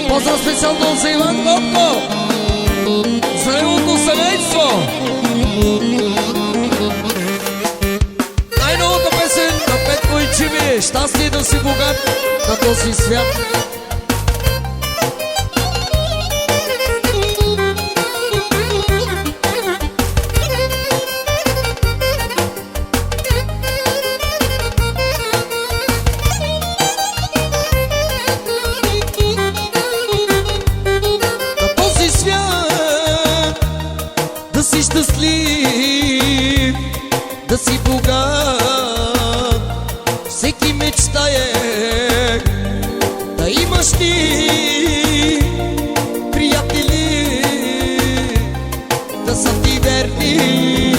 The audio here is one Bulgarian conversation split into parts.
Поздрав специално за Иван Котко, за неговото семейство. Най-новата песен на Петко и Чими. Щастие да си богат на този свят. Да си щастлив, да си богат, всеки мечтае да имаш ти приятели, да са ти верни,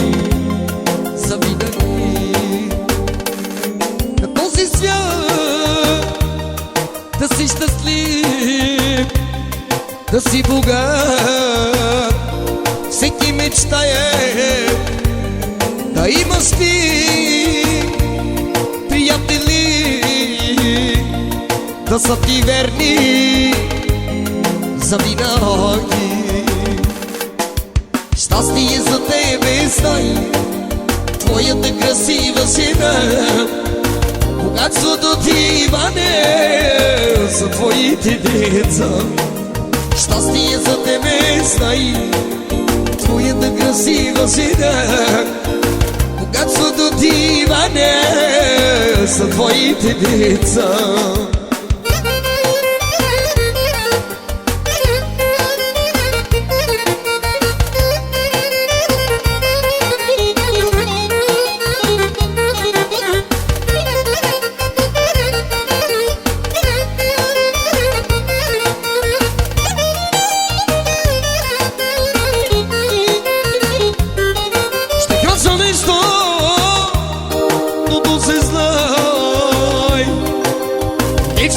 завидани. На този свят да си щастлив, да си богат, всеки мечтае да имаш ти приятели, да са ти верни завинаги. Щастие за тебе знай, твоята красива жена, богатството ти, Иване, за твоите деца. Щастие за тебе знай, твоята красива жена, богатството ти, Иване, са твоите деца.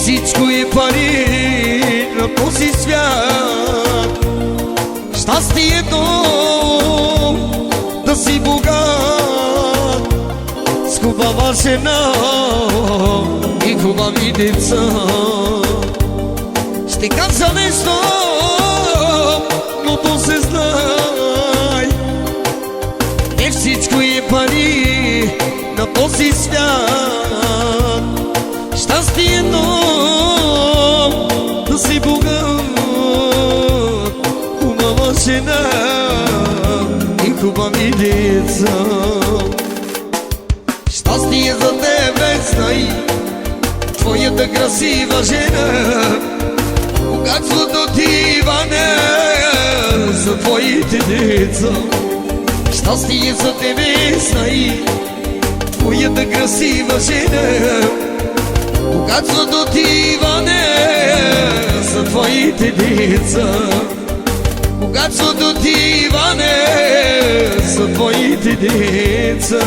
Всичко е пари на този свят. Щастието да си богат, с хубава жена и хубави деца. Ще кажа нещо, но то се знай, не всичко е пари на този свят. Щастието да си богат, хубава жена и хубави деца. Щастие за тебе знай, твоята красива жена, богатството ти, Иване, за твоите деца. Щастие за тебе знай, твоята красива жена, богатството ти, Иване, за твоите деца. Богатството ти, Иване, за твоите деца.